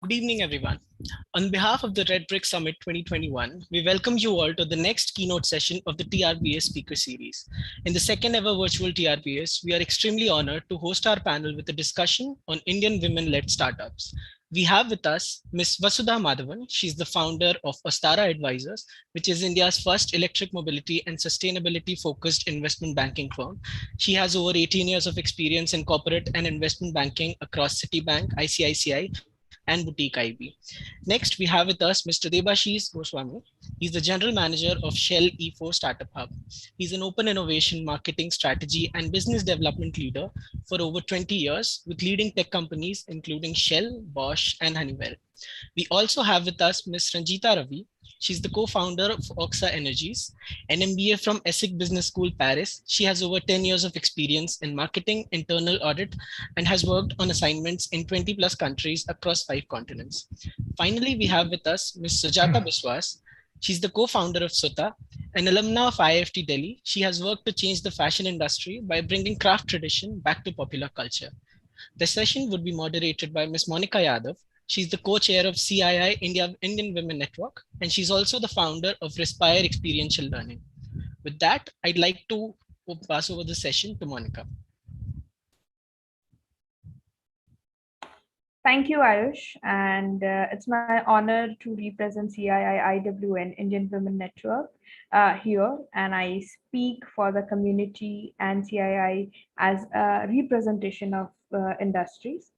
Good evening, everyone. On behalf of the Red Brick Summit 2021, we welcome you all to the next keynote session of the TRBS speaker series. In the second ever virtual TRBS, we are extremely honored to host our panel with a discussion on Indian women-led startups. We have with us Ms. Vasudha Madhavan. She's the founder of Ostara Advisors, which is India's first electric mobility and sustainability focused investment banking firm. She has over 18 years of experience in corporate and investment banking across Citibank, ICICI, and Boutique IB. Next, we have with us Mr. Debasis Goswami. He's the general manager of Shell E4 Startup Hub. He's an open innovation, marketing strategy, and business development leader for over 20 years with leading tech companies including Shell, Bosch, and Honeywell. We also have with us Ms. Ranjita Ravi. She's the co-founder of Oxa Energies, an MBA from ESSEC Business School, Paris. She has over 10 years of experience in marketing, internal audit, and has worked on assignments in 20 plus countries across 5 continents. Finally, we have with us Ms. Sujata Biswas. She's the co-founder of Suta, an alumna of IIFT Delhi. She has worked to change the fashion industry by bringing craft tradition back to popular culture. The session would be moderated by Ms. Monica Yadav. She's the co-chair of CII Indian Women Network, and she's also the founder of Respire Experiential Learning. With that, I'd like to pass over the session to Monica. Thank you, Ayush, and it's my honor to represent CII Indian Women Network here, and I speak for the community and CII as a representation of industries.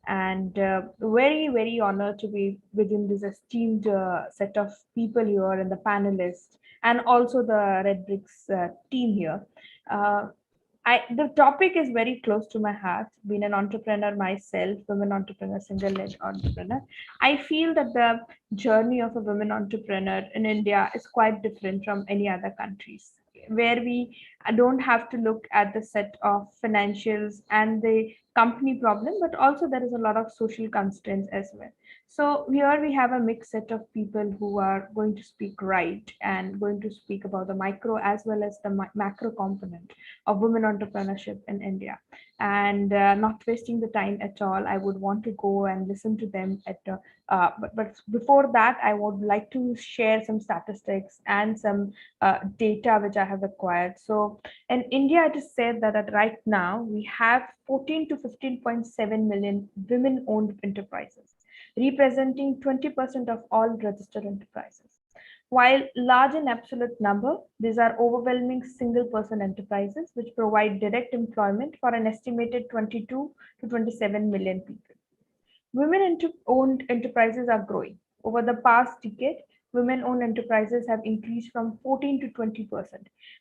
And very honored to be within this esteemed set of people here and the panelists, and also the Red Bricks team here. Uh, the topic is very close to my heart. Being an entrepreneur myself, women entrepreneur, single-led entrepreneur, I feel that the journey of a women entrepreneur in India is quite different from any other countries, where we don't have to look at the set of financials and the company problem, but also there is a lot of social constraints as well. So here we have a mixed set of people who are going to speak right and going to speak about the micro as well as the macro component of women entrepreneurship in India. And not wasting the time at all, I would want to go and listen to them but before that, I would like to share some statistics and some data which I have acquired. So in India, it is said that right now we have 14 to 15.7 million women-owned enterprises, representing 20% of all registered enterprises. While large in absolute number, these are overwhelming single-person enterprises which provide direct employment for an estimated 22 to 27 million people. Women-owned enterprises are growing. Over the past decade, women-owned enterprises have increased from 14 to 20%,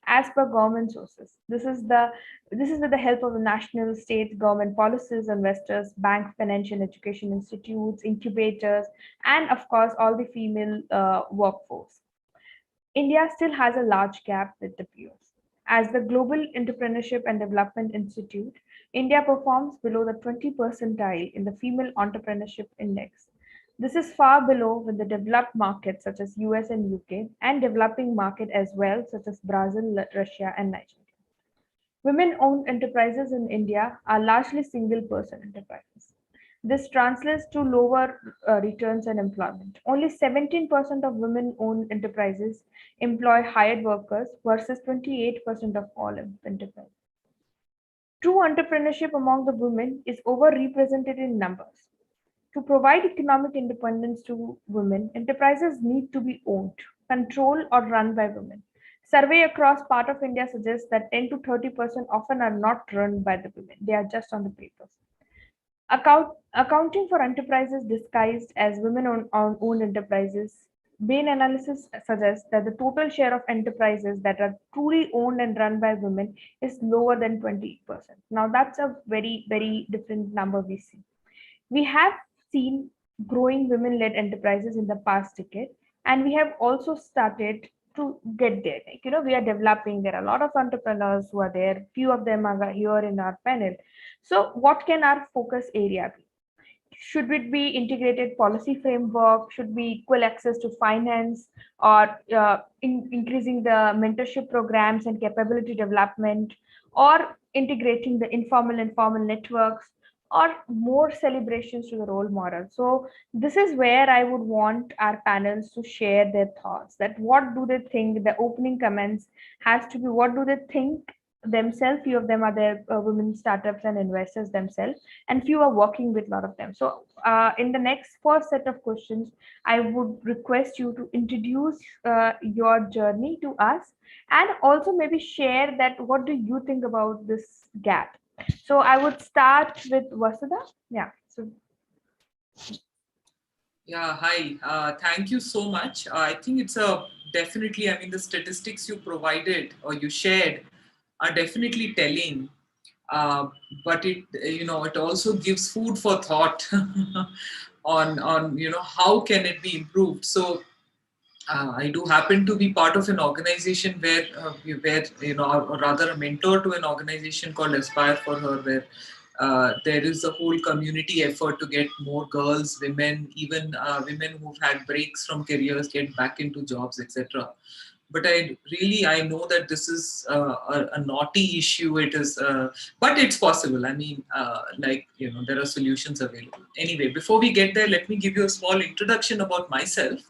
as per government sources. This is with the help of the national, state, government policies, investors, bank, financial education institutes, incubators, and of course, all the female workforce. India still has a large gap with the peers. As the Global Entrepreneurship and Development Institute, India performs below the 20 percentile in the Female Entrepreneurship Index. This is far below with the developed markets such as US and UK and developing market as well such as Brazil, Russia and Nigeria. Women-owned enterprises in India are largely single-person enterprises. This translates to lower returns and employment. Only 17% of women-owned enterprises employ hired workers versus 28% of all enterprises. True entrepreneurship among the women is overrepresented in numbers. To provide economic independence to women, enterprises need to be owned, controlled, or run by women. Survey across part of India suggests that 10 to 30% often are not run by the women. They are just on the papers. Accounting for enterprises disguised as women-owned enterprises, Bain analysis suggests that the total share of enterprises that are truly owned and run by women is lower than 20%. Now that's a very different number we see. We have seen growing women-led enterprises in the past decade, and we have also started to get there. We are developing. There are a lot of entrepreneurs who are there. Few of them are here in our panel. So, what can our focus area be? Should it be integrated policy framework? Should be equal access to finance, or increasing the mentorship programs and capability development, or integrating the informal and formal networks, or more celebrations to the role model. So this is where I would want our panels to share their thoughts, that what do they think. The opening comments has to be, what do they think themselves. Few of them are their women startups and investors themselves, and few are working with a lot of them. So in the next first set of questions, I would request you to introduce your journey to us, and also maybe share that what do you think about this gap. So I would start with Vasudha. Yeah. So Yeah, hi. Thank you so much. I think it's definitely, I mean, the statistics you provided or you shared are definitely telling. Uh, but it also gives food for thought on how can it be improved. So I do happen to be part of an organization where or rather a mentor to an organization called Aspire for Her, where there is a whole community effort to get more girls, women, even women who've had breaks from careers, get back into jobs, etc. But I know that this is a naughty issue. It is, but it's possible. I mean, there are solutions available. Anyway, before we get there, let me give you a small introduction about myself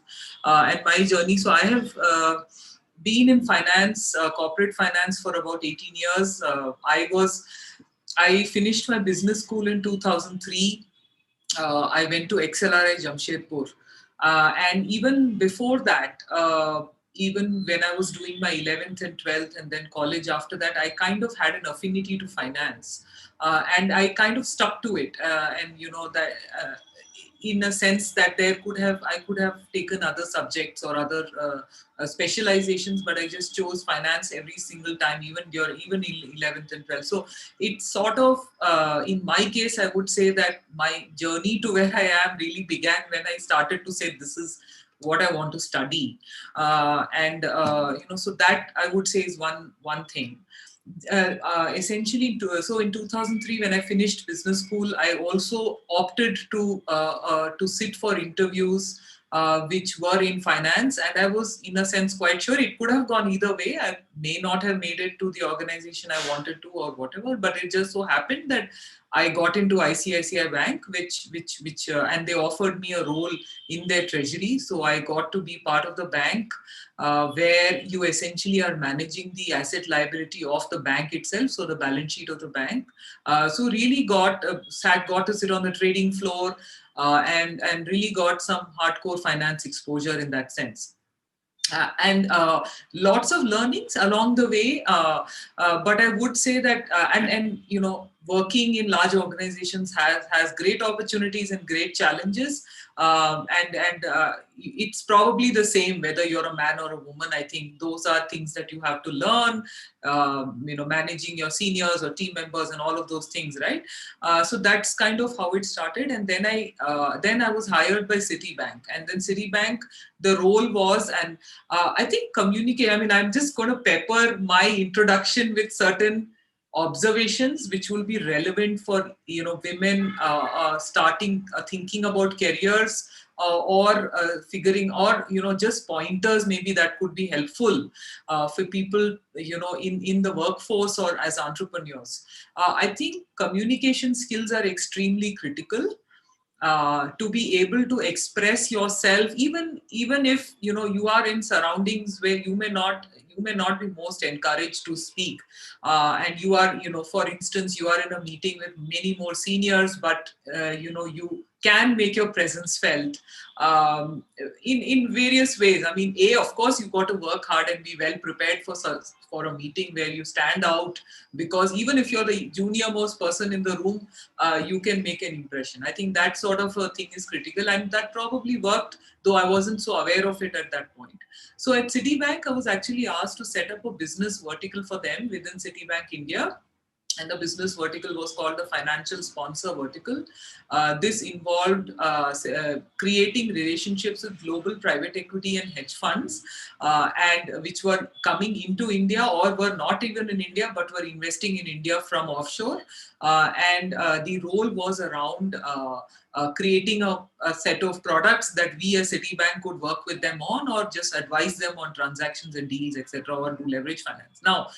and my journey. So I have been in finance, corporate finance, for about 18 years. I finished my business school in 2003. I went to XLRI Jamshedpur. And even before that, even when I was doing my 11th and 12th and then college after that, I kind of had an affinity to finance. And I kind of stuck to it. And that in a sense that I could have taken other subjects or other specializations, but I just chose finance every single time, even in 11th and 12th. So it's sort of, in my case, I would say that my journey to where I am really began when I started to say, this is what I want to study. So that I would say is one thing. Essentially, so in 2003, when I finished business school, I also opted to sit for interviews which were in finance, and I was, in a sense, quite sure it could have gone either way. I may not have made it to the organization I wanted to, or whatever, but it just so happened that I got into ICICI Bank, and they offered me a role in their treasury. So I got to be part of the bank, where you essentially are managing the asset liability of the bank itself, so the balance sheet of the bank. So really got to sit on the trading floor, and really got some hardcore finance exposure in that sense. And lots of learnings along the way, but I would say that working in large organizations has great opportunities and great challenges, and it's probably the same whether you're a man or a woman. I think those are things that you have to learn, managing your seniors or team members and all of those things, right? So that's kind of how it started. And then I was hired by Citibank, and then Citibank, the role was, and I think communicate. I mean, I'm just going to pepper my introduction with certain observations which will be relevant for women starting thinking about careers, or figuring, or just pointers maybe that could be helpful for people in the workforce or as entrepreneurs. I think communication skills are extremely critical. To be able to express yourself, even if you are in surroundings where you may not be most encouraged to speak, and you are, for instance, you are in a meeting with many more seniors, but you can make your presence felt in various ways. I mean, of course, you've got to work hard and be well prepared for a meeting where you stand out, because even if you're the junior most person in the room, you can make an impression. I think that sort of a thing is critical, and that probably worked, though I wasn't so aware of it at that point. So at Citibank, I was actually asked to set up a business vertical for them within Citibank India. And the business vertical was called the financial sponsor vertical. This involved creating relationships with global private equity and hedge funds, and which were coming into India or were not even in India but were investing in India from offshore. And the role was around creating a set of products that we as Citibank could work with them on, or just advise them on transactions and deals, etc., or do leverage finance. Now,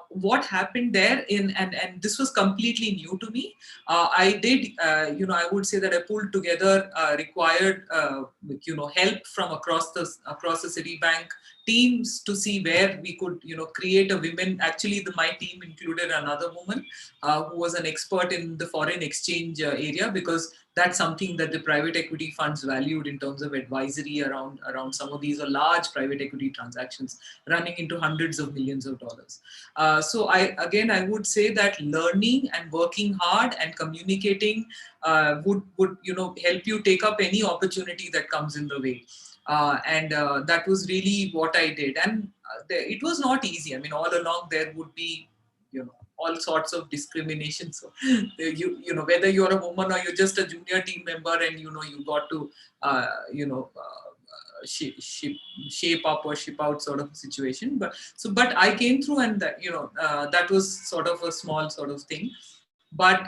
what happened there and this was completely new to me. I did, I would say that I pulled together required, help from across the Citibank teams to see where we could, create a women. Actually, my team included another woman who was an expert in the foreign exchange area, because that's something that the private equity funds valued in terms of advisory around some of these large private equity transactions running into hundreds of millions of dollars. So I would say that learning and working hard and communicating would help you take up any opportunity that comes in the way. And that was really what I did. And it was not easy. I mean, all along there would be, all sorts of discrimination. So, whether you're a woman or you're just a junior team member, and you got to, shape up or ship out sort of situation. But I came through, and that was sort of a small sort of thing. And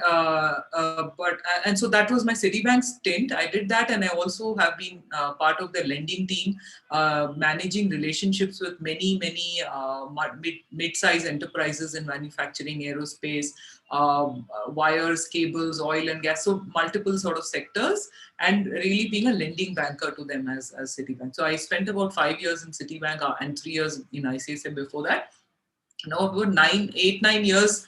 so that was my Citibank stint. I did that, and I also have been part of the lending team, managing relationships with many mid-size enterprises in manufacturing, aerospace, wires, cables, oil and gas, so multiple sort of sectors, and really being a lending banker to them as Citibank. So I spent about 5 years in Citibank and 3 years in ICICI before that. Now about 9 years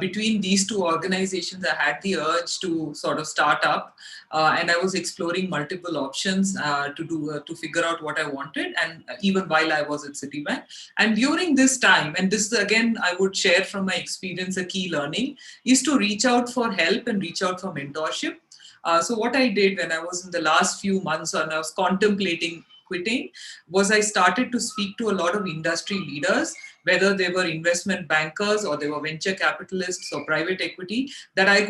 between these two organizations, I had the urge to sort of start up, and I was exploring multiple options to figure out what I wanted, and even while I was at Citibank. And during this time, and this again I would share from my experience, a key learning is to reach out for help and reach out for mentorship. So what I did when I was in the last few months and I was contemplating quitting, was I started to speak to a lot of industry leaders, whether they were investment bankers or they were venture capitalists or private equity, that I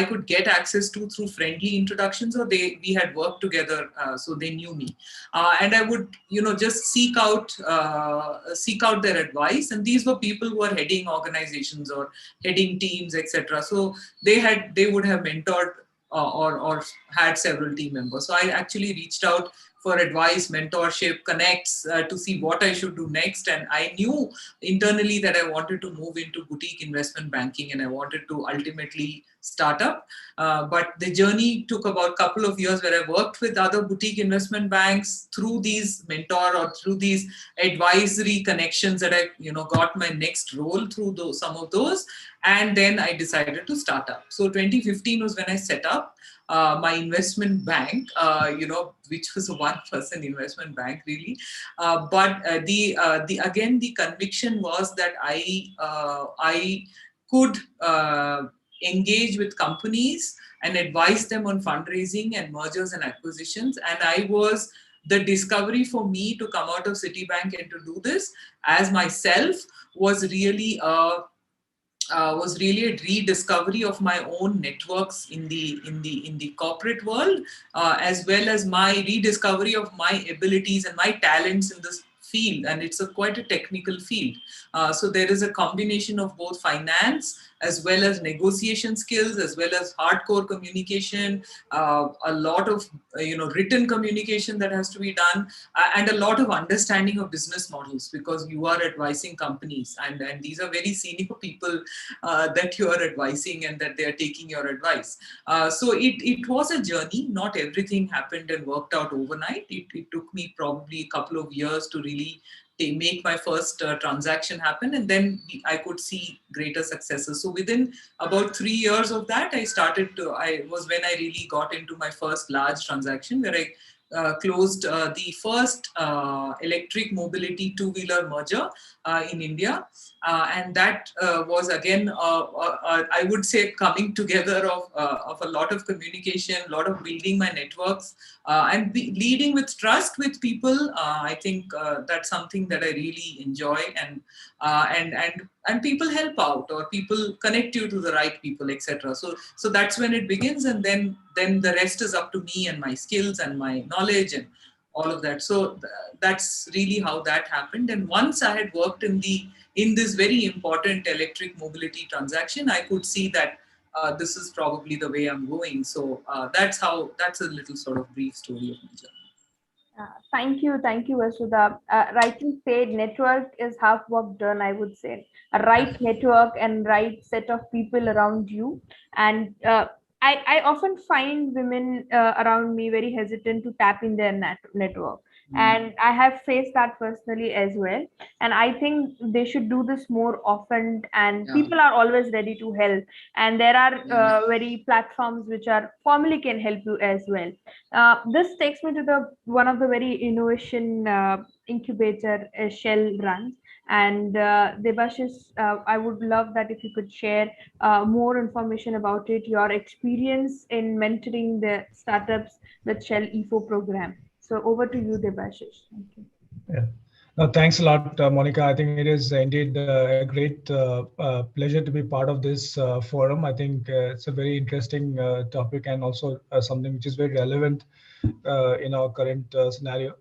could get access to through friendly introductions, or we had worked together, so they knew me, and I would just seek out their advice. And these were people who are heading organizations or heading teams, etc. So they would have mentored or had several team members. So I actually reached out for advice, mentorship, connects, to see what I should do next. And I knew internally that I wanted to move into boutique investment banking, and I wanted to ultimately start up. But the journey took about a couple of years, where I worked with other boutique investment banks through these mentor or through these advisory connections, that I got my next role through some of those. And then I decided to start up. So 2015 was when I set up my investment bank, which was a one-person investment bank, really. But the conviction was that I could engage with companies and advise them on fundraising and mergers and acquisitions. And I was the discovery for me to come out of Citibank and to do this as myself was really a rediscovery of my own networks in the corporate world, as well as my rediscovery of my abilities and my talents in this field. And it's quite a technical field. So there is a combination of both finance as well as negotiation skills, as well as hardcore communication, a lot of written communication that has to be done, and a lot of understanding of business models, because you are advising companies, and these are very senior people that you are advising, and that they are taking your advice. So it was a journey. Not everything happened and worked out overnight. It took me probably a couple of years to really make my first transaction happen, and then I could see greater successes. So within about 3 years of that, was when I really got into my first large transaction, where I closed the first electric mobility two-wheeler merger in India. And that was again, I would say, coming together of a lot of communication, a lot of building my networks, and leading with trust with people. I think that's something that I really enjoy, and people help out, or people connect you to the right people, etc. So that's when it begins, and then the rest is up to me and my skills and my knowledge and all of that. So that's really how that happened. And once I had worked in this very important electric mobility transaction, I could see that this is probably the way I'm going. So that's a little sort of brief story of my journey. Thank you, Vasudha. Rightly said, network is half work done, I would say. A right network and right set of people around you. And I often find women around me very hesitant to tap in their network. And I have faced that personally as well. And I think they should do this more often. And Yeah. people are always ready to help. And there are Yeah. very platforms which are formally can help you as well. This takes me to the one of the very innovation incubator Shell runs. And Debashis, I would love that if you could share more information about it, your experience in mentoring the startups with Shell EFO program. So over to you, Debashis. Thank you. Yeah. No, thanks a lot, Monica. I think it is indeed a great pleasure to be part of this forum. I think it's a very interesting topic and also something which is very relevant in our current scenario.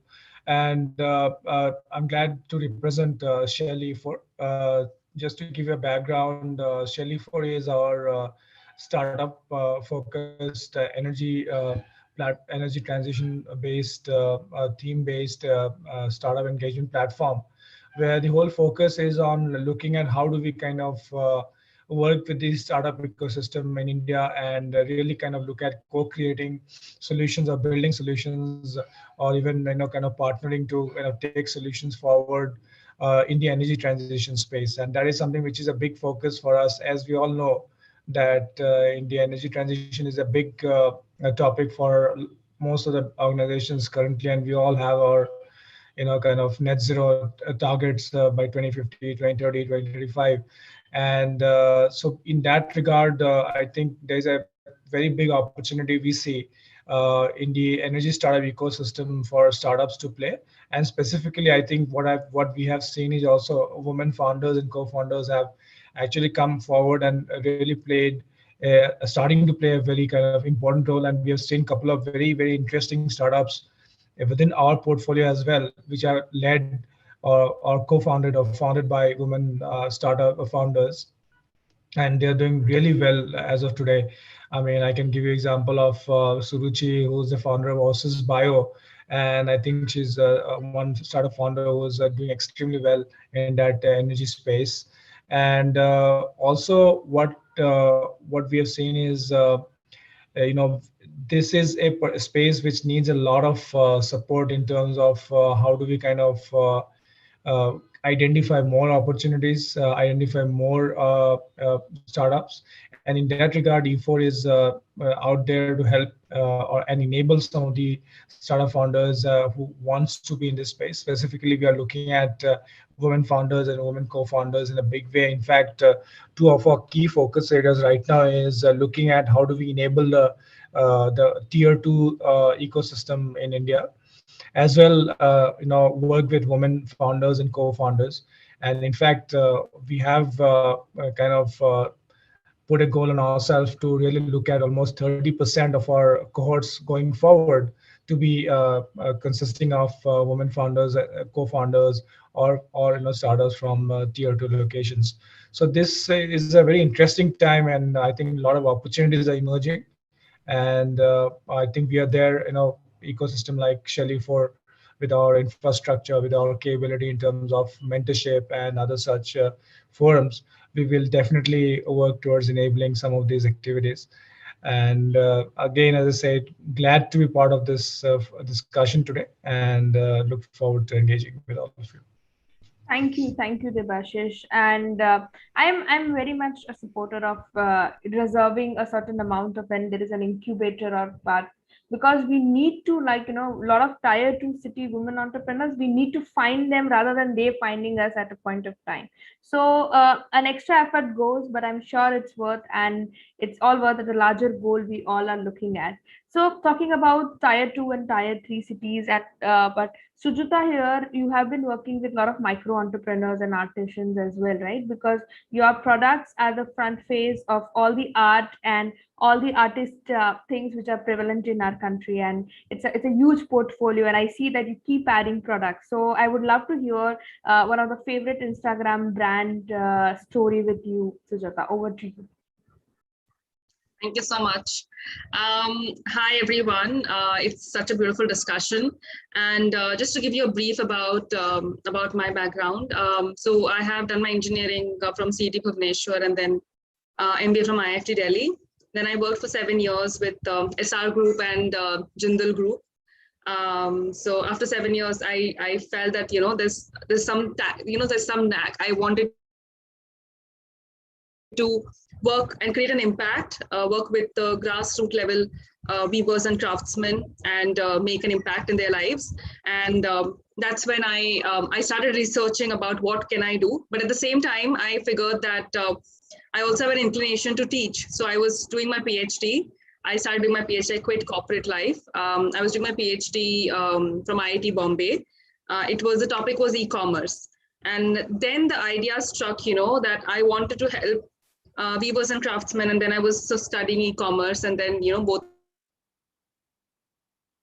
And I'm glad to represent Shell E4. Just to give you a background, Shell E4 is our startup focused energy transition based theme based startup engagement platform, where the whole focus is on looking at how do we kind of work with the startup ecosystem in India and really kind of look at co-creating solutions or building solutions or even kind of partnering to take solutions forward in the energy transition space. And that is something which is a big focus for us. As we all know that India energy transition is a big topic for most of the organizations currently, and we all have our kind of net zero targets by 2050, 2030, 2035. And so in that regard, I think there's a very big opportunity we see in the energy startup ecosystem for startups to play. And specifically, I think what we have seen is also women founders and co-founders have actually come forward and really played starting to play a very kind of important role. And we have seen a couple of very interesting startups within our portfolio as well, which are led or co-founded or founded by women startup founders, and they're doing really well as of today. I mean, I can give you example of Suruchi, who's the founder of Osis Bio, and I think she's one startup founder who's doing extremely well in that energy space. And also, what we have seen is this is a space which needs a lot of support in terms of how do we kind of identify more opportunities, identify more startups. And in that regard, E4 is out there to help and enable some of the startup founders who wants to be in this space. Specifically, we are looking at women founders and women co-founders in a big way. In fact, two of our key focus areas right now is looking at how do we enable the tier two ecosystem in India, as well work with women founders and co-founders. And in fact, we have kind of put a goal on ourselves to really look at almost 30% of our cohorts going forward to be consisting of women founders, co-founders, or startups from tier two locations. So this is a very interesting time, and I think a lot of opportunities are emerging. And I think we are there, ecosystem like Shelly for with our infrastructure, with our capability in terms of mentorship and other such forums. We will definitely work towards enabling some of these activities. And again, as I said, glad to be part of this discussion today, and look forward to engaging with all of you. Thank you, Debashish. And I'm very much a supporter of reserving a certain amount of when there is an incubator or part, because we need to, like, a lot of tier two city women entrepreneurs, we need to find them rather than they finding us at a point of time. So an extra effort goes, but I'm sure it's worth, and it's all worth at a larger goal we all are looking at. So talking about tier two and tier three cities at but Sujata, here you have been working with a lot of micro entrepreneurs and artisans as well, right? Because your products are the front face of all the art and all the artist things which are prevalent in our country, and it's a huge portfolio. And I see that you keep adding products. So I would love to hear one of the favorite Instagram brand story with you, Sujata. Over to you. Thank you so much. Hi, everyone. It's such a beautiful discussion. And just to give you a brief about my background. So I have done my engineering from CET Bhubaneswar and then MBA from IIFT Delhi. Then I worked for 7 years with SR Group and Jindal Group. So after 7 years, I felt that, there's some knack. I wanted to work and create an impact, work with the grassroots level weavers and craftsmen and make an impact in their lives. And that's when I started researching about what can I do. But at the same time, I figured that I also have an inclination to teach. So I was doing my PhD. I started doing my PhD, I quit corporate life. I was doing my PhD from IIT Bombay. The topic was e-commerce. And then the idea struck, that I wanted to help weavers and craftsmen, and then I was studying e-commerce, and then both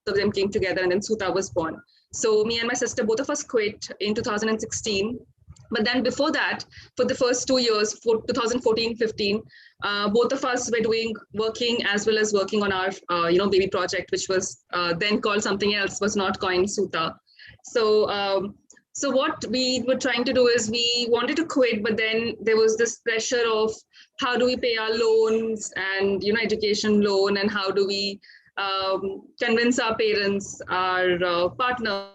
of them came together, and then Suta was born. So me and my sister, both of us quit in 2016. But then before that, for the first 2 years, for 2014-15, both of us were working as well as working on our baby project, which was then called something else, was not coined Suta. So what we were trying to do is we wanted to quit, but then there was this pressure of how do we pay our loans and education loan, and how do we convince our parents, our partners,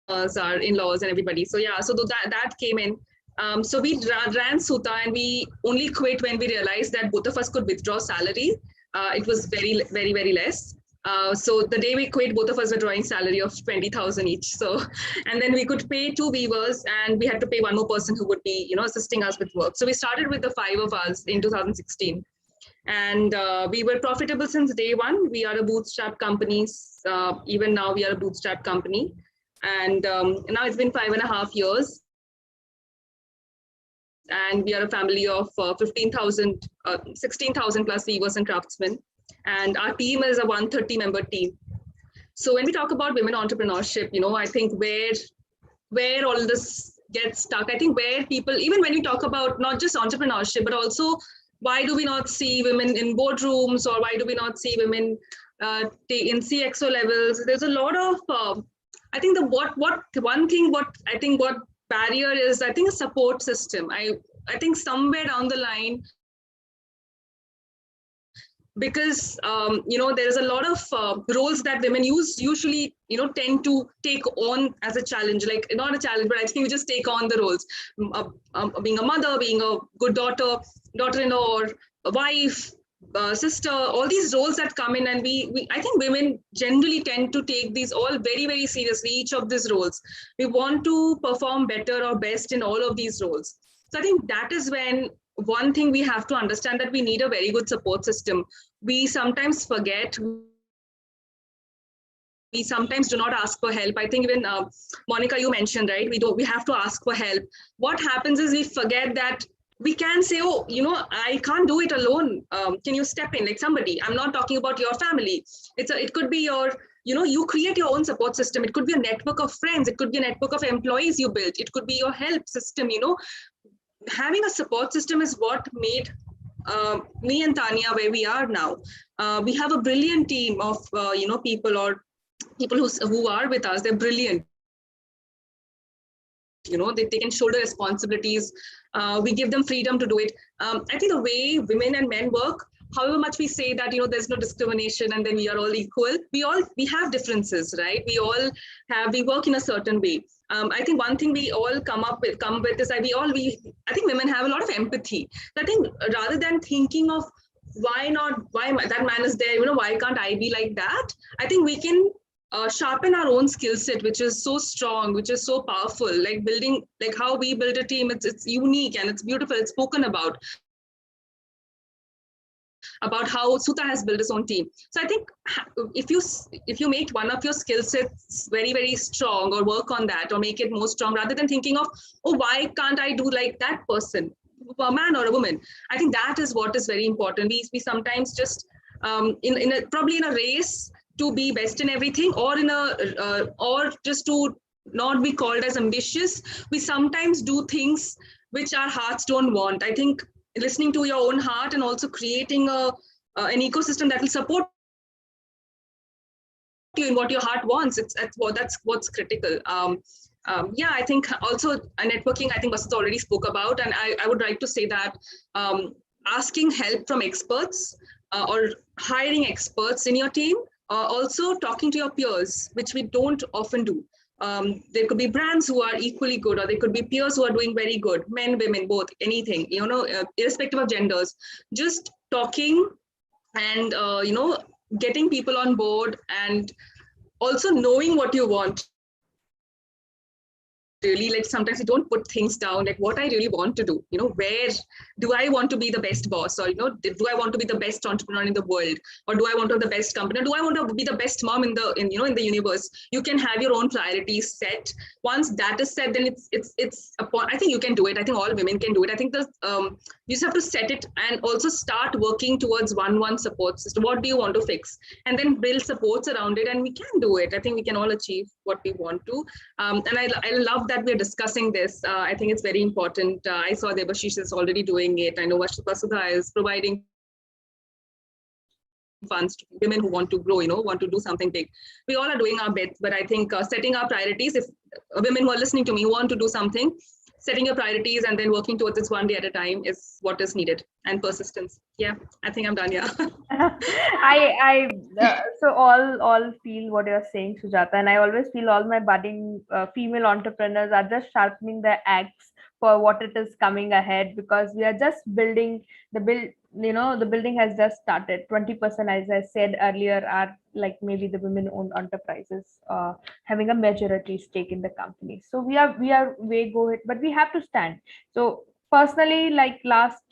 our in-laws, and everybody. So yeah, so that came in. So we ran Suta, and we only quit when we realized that both of us could withdraw salary. It was very, very, very less. So the day we quit, both of us were drawing salary of 20,000 each. So, and then we could pay 2 weavers, and we had to pay 1 more person who would be, assisting us with work. So we started with the 5 of us in 2016, and we were profitable since day one. We are a bootstrap company. Even now, we are a bootstrap company, and now it's been 5.5 years. And we are a family of 16,000 plus weavers and craftsmen. And our team is a 130-member team. So when we talk about women entrepreneurship, I think where all this gets stuck, I think where people, even when we talk about not just entrepreneurship, but also why do we not see women in boardrooms, or why do we not see women in CXO levels? There's a lot of, I think what barrier is, I think a support system. I think somewhere down the line, because there is a lot of roles that women usually tend to take on as a challenge, like not a challenge, but I think we just take on the roles, being a mother, being a good daughter-in-law, or a wife, sister, all these roles that come in, and I think women generally tend to take these all very, very seriously, each of these roles. We want to perform better or best in all of these roles. So I think that is when one thing we have to understand, that we need a very good support system. We sometimes forget. We sometimes do not ask for help. I think even Monica, you mentioned, right? We have to ask for help. What happens is we forget that we can say, oh, I can't do it alone. Can you step in, like somebody? I'm not talking about your family. It could be your, you create your own support system. It could be a network of friends. It could be a network of employees you built. It could be your help system. Having a support system is what made me and Tanya where we are now. We have a brilliant team of people who are with us. They're brilliant. They can shoulder responsibilities. We give them freedom to do it. I think the way women and men work, however much we say that there's no discrimination and then we are all equal, we have differences, right? We work in a certain way. I think one thing we all come with is that I think women have a lot of empathy. So I think rather than thinking of why that man is there, why can't I be like that? I think we can sharpen our own skill set, which is so strong, which is so powerful, like how we build a team. It's unique and it's beautiful. It's spoken about how Suta has built his own team. So I think if you make one of your skill sets very, very strong, or work on that, or make it more strong, rather than thinking of, oh, why can't I do like that person, a man or a woman? I think that is what is very important. We sometimes just probably in a race to be best in everything, or or just to not be called as ambitious, we sometimes do things which our hearts don't want. I think listening to your own heart and also creating an ecosystem that will support you in what your heart wants. That's what's critical. Yeah, I think also networking, I think Vasudha already spoke about, and I would like to say that asking help from experts or hiring experts in your team, also talking to your peers, which we don't often do. There could be brands who are equally good, or there could be peers who are doing very good, men, women, both, anything, irrespective of genders. Just talking and, getting people on board, and also knowing what you want. Really, like sometimes you don't put things down, like what I really want to do, where do I want to be the best boss, or do I want to be the best entrepreneur in the world, or do I want to have the best company, or do I want to be the best mom in the universe? You can have your own priorities set. Once that is set, then it's upon, I think you can do it. I think all women can do it. I think you just have to set it and also start working towards one support system. What do you want to fix, and then build supports around it, and we can do it. I think we can all achieve what we want to. And I love that we're discussing this. I think it's very important. I saw Debasis is already doing it. I know Vasudha is providing funds to women who want to grow, want to do something big. We all are doing our bit, but I think setting our priorities, if women who are listening to me want to do something, setting your priorities and then working towards it one day at a time is what is needed, and persistence. Yeah, I think I'm done. Yeah. So all feel what you're saying, Sujata, and I always feel all my budding female entrepreneurs are just sharpening their axe for what it is coming ahead, because we are just building the building has just started. 20%, as I said earlier, are like maybe the women-owned enterprises having a majority stake in the company. So we are way go ahead, but we have to stand. So personally, like last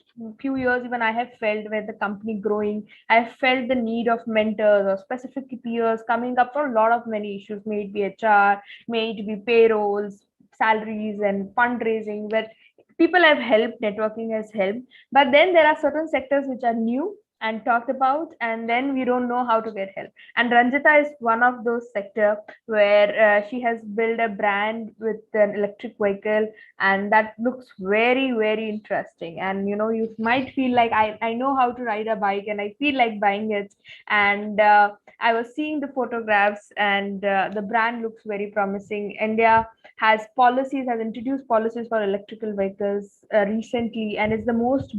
few years, even I have felt where the company growing, I have felt the need of mentors or specific peers coming up for a lot of many issues, may it be HR, may it be payrolls, salaries and fundraising, where people have helped, networking has helped. But then there are certain sectors which are new and talked about, and then we don't know how to get help. And Ranjita is one of those sector where she has built a brand with an electric vehicle, and that looks very, very interesting. And you might feel like I know how to ride a bike and I feel like buying it. And I was seeing the photographs, and the brand looks very promising. India has introduced policies for electrical vehicles recently, and it's the most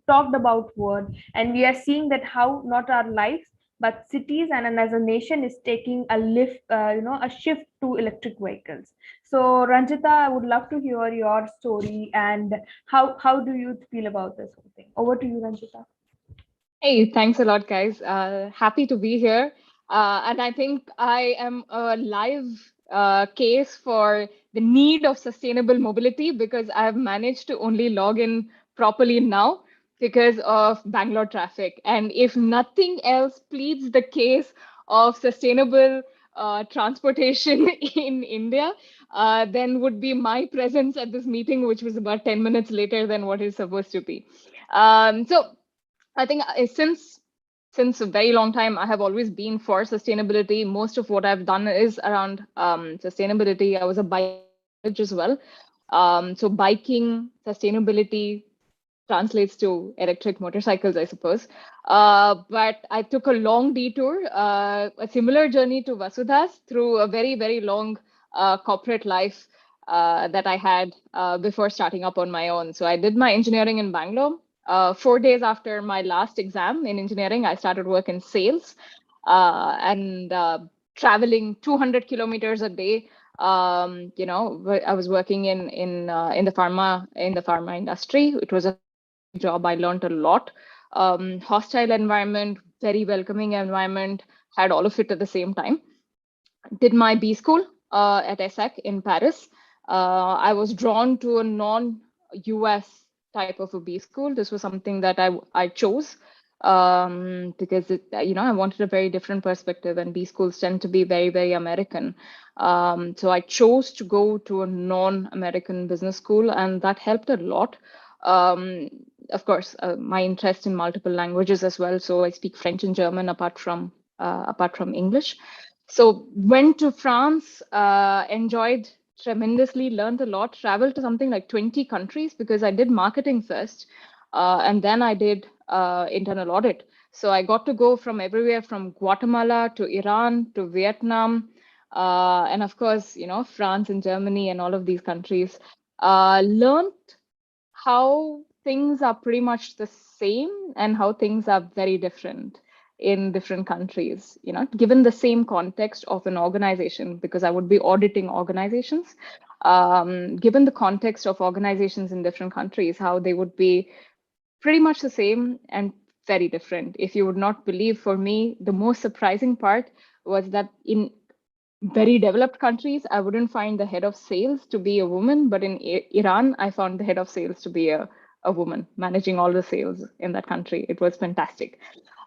talked about word. And we are seeing that how not our lives, but cities and as a nation is taking a a shift to electric vehicles. So Ranjita, I would love to hear your story, and how do you feel about this whole thing? Over to you, Ranjita. Hey, thanks a lot, guys. Happy to be here. And I think I am a live case for the need of sustainable mobility, because I've managed to only log in properly now because of Bangalore traffic. And if nothing else pleads the case of sustainable transportation in India, then would be my presence at this meeting, which was about 10 minutes later than what is supposed to be. So I think since a very long time, I have always been for sustainability. Most of what I've done is around sustainability. I was a bike as well. So biking, sustainability translates to electric motorcycles, I suppose. But I took a long detour, a similar journey to Vasudha's, through a very, very long corporate life that I had before starting up on my own. So I did my engineering in Bangalore. 4 days after my last exam in engineering, I started work in sales and traveling 200 kilometers a day. I was working in the pharma industry. It was a job. I learned a lot. Hostile environment, very welcoming environment, had all of it at the same time. Did my B school at ESSEC in Paris. I was drawn to a non-US type of a B school. This was something that I chose because I wanted a very different perspective, and B schools tend to be very, very American. So I chose to go to a non-American business school, and that helped a lot. Of course, my interest in multiple languages as well. So I speak French and German apart from English. So went to France, enjoyed tremendously, learned a lot, traveled to something like 20 countries because I did marketing first. And then I did internal audit. So I got to go from everywhere from Guatemala to Iran to Vietnam, and of course, France and Germany and all of these countries. Learned how things are pretty much the same and how things are very different in different countries, given the same context of an organization, because I would be auditing organizations. Given the context of organizations in different countries, how they would be pretty much the same and very different. If you would not believe, for me, the most surprising part was that in very developed countries, I wouldn't find the head of sales to be a woman, but in Iran, I found the head of sales to be a woman managing all the sales in that country. It was fantastic.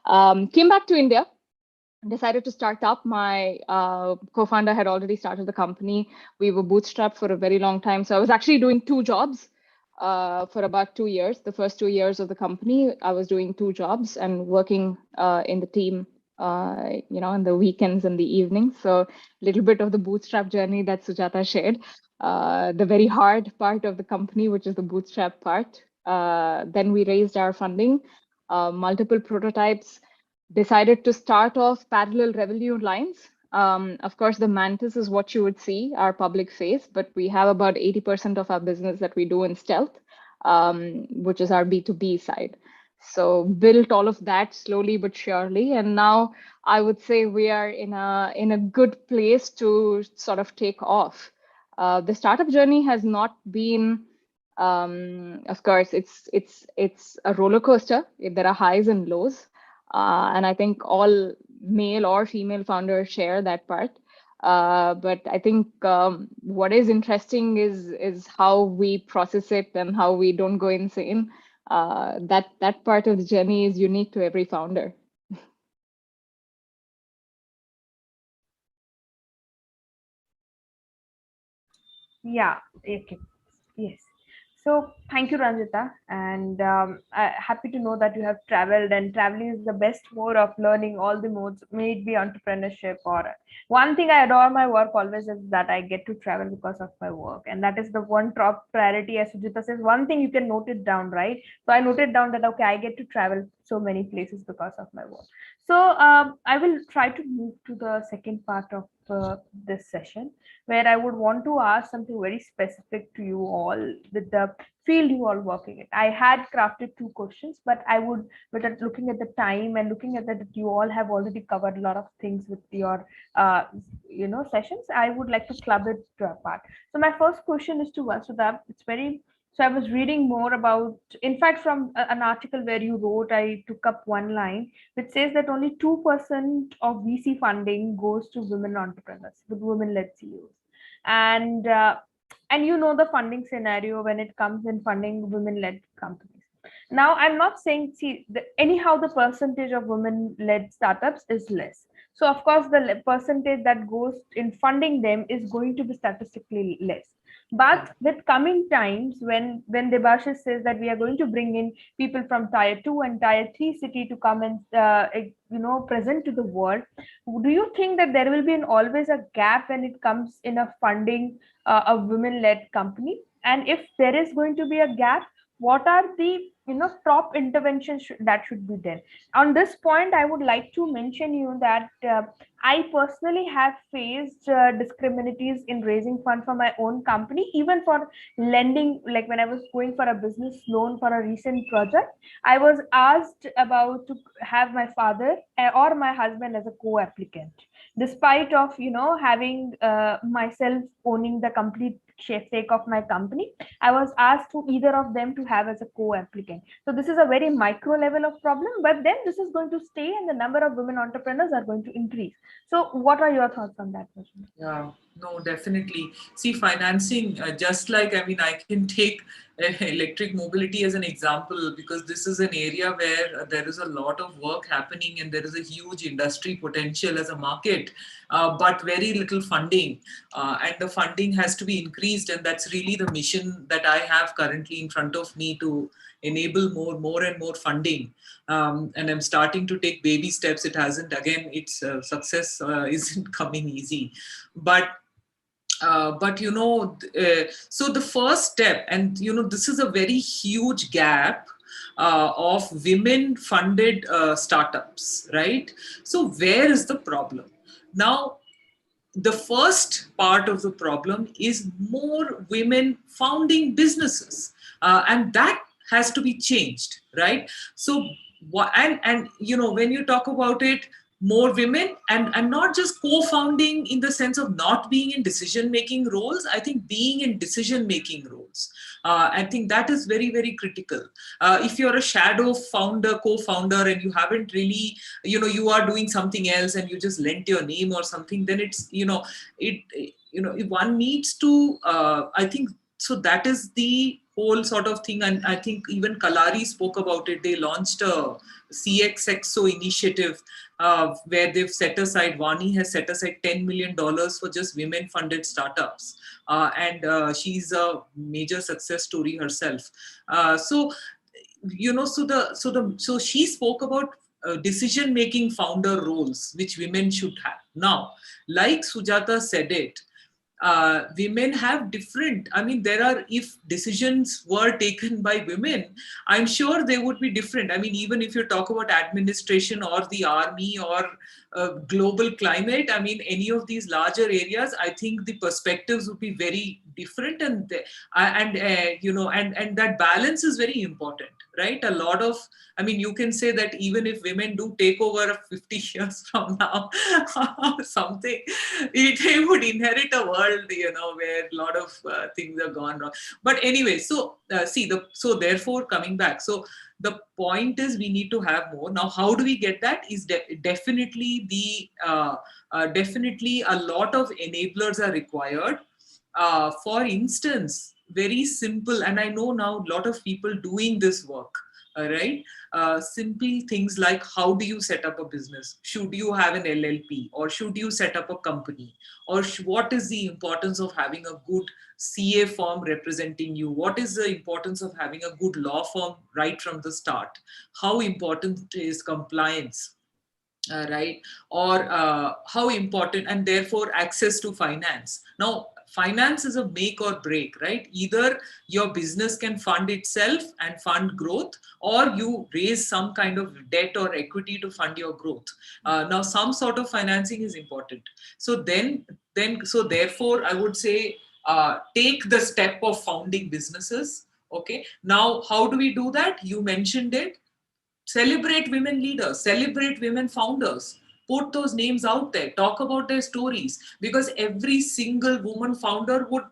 Came back to India, decided to start up. My co-founder had already started the company. We were bootstrapped for a very long time. So I was actually doing two jobs for about 2 years. The first 2 years of the company, I was doing two jobs and working in the team, in the weekends and the evenings. So a little bit of the bootstrap journey that Sujata shared. The very hard part of the company, which is the bootstrap part. Then we raised our funding, multiple prototypes, decided to start off parallel revenue lines. Of course, the mantis is what you would see, our public face, but we have about 80% of our business that we do in stealth, which is our B2B side. So built all of that slowly but surely. And now I would say we are in a good place to sort of take off. The startup journey has not been, of course, it's a roller coaster. There are highs and lows. And I think all male or female founders share that part. But I think what is interesting is how we process it and how we don't go insane. That part of the journey is unique to every founder. Yeah, okay. Yes. So thank you, Ranjita, and happy to know that you have traveled, and traveling is the best mode of learning all the modes, may it be entrepreneurship or one thing I adore my work always is that I get to travel because of my work, and that is the one top priority. As Sujita says, one thing you can note it down, right? So I noted down that okay, I get to travel so many places because of my work. So I will try to move to the second part of this session, where I would want to ask something very specific to you all with the field you all working in. I had crafted two questions, but I would, but looking at the time and looking at that you all have already covered a lot of things with your, sessions, I would like to club it apart. So my first question is to Vasudha. It's very so I was reading more about, in fact, from an article where you wrote, I took up one line which says that only 2% of VC funding goes to women entrepreneurs, with women-led CEOs. And you know the funding scenario when it comes in funding women-led companies. Now, I'm not saying, see, anyhow, the percentage of women-led startups is less. So, of course, the percentage that goes in funding them is going to be statistically less. But with coming times, when Debasis says that we are going to bring in people from tier 2 and tier 3 city to come and present to the world, do you think that there will be always a gap when it comes in a funding a women-led company? And if there is going to be a gap, what are the top interventions that should be there? On this point, I would like to mention you that I personally have faced discriminatories in raising fund for my own company, even for lending. Like when I was going for a business loan for a recent project, I was asked about to have my father or my husband as a co-applicant, despite of having myself owning the complete stake of my company. I was asked to either of them to have as a co-applicant. So this is a very micro level of problem, but then this is going to stay and the number of women entrepreneurs are going to increase. So what are your thoughts on that? Yeah, no, definitely. See, financing, just like, I can take electric mobility as an example, because this is an area where there is a lot of work happening and there is a huge industry potential as a market, but very little funding. And the funding has to be increased. And that's really the mission that I have currently in front of me, to enable more and more funding. And I'm starting to take baby steps. It hasn't, again, it's success isn't coming easy. But so the first step, and this is a very huge gap of women-funded startups, right? So where is the problem? Now, the first part of the problem is more women founding businesses, and that has to be changed, right? So, and you know, when you talk about it, more women, and not just co-founding in the sense of not being in decision-making roles. I think being in decision-making roles. I think that is very, very critical. If you're a shadow founder, co-founder, and you haven't really, you know, you are doing something else and you just lent your name or something, then it's, you know, one needs to, I think, so that is the whole sort of thing. And I think even Kalari spoke about it. They launched a CXXO initiative where they've set aside, Vani has set aside $10 million for just women funded startups. And she's a major success story herself. So she spoke about decision-making founder roles, which women should have. Now, like Sujata said it, women have different, I mean, if decisions were taken by women, I'm sure they would be different. I mean, even if you talk about administration or the army or global climate, I mean, any of these larger areas, I think the perspectives would be very different. And that balance is very important, right? A lot of, I mean, you can say that even if women do take over 50 years from now, something, they would inherit a world, you know, where a lot of things are gone wrong. But anyway, so so therefore coming back, so the point is we need to have more. Now, how do we get that? Is definitely definitely a lot of enablers are required. For instance, very simple, and I know now a lot of people doing this work, right? Simple things like, how do you set up a business? Should you have an LLP, or should you set up a company? Or what is the importance of having a good CA firm representing you? What is the importance of having a good law firm right from the start? How important is compliance? Right? Or how important, and therefore access to finance. Now, finance is a make or break, right? Either your business can fund itself and fund growth, or you raise some kind of debt or equity to fund your growth. Now, some sort of financing is important. So so therefore, I would say, take the step of founding businesses. Okay. Now, how do we do that? You mentioned it. Celebrate women leaders, celebrate women founders, put those names out there, talk about their stories, because every single woman founder would,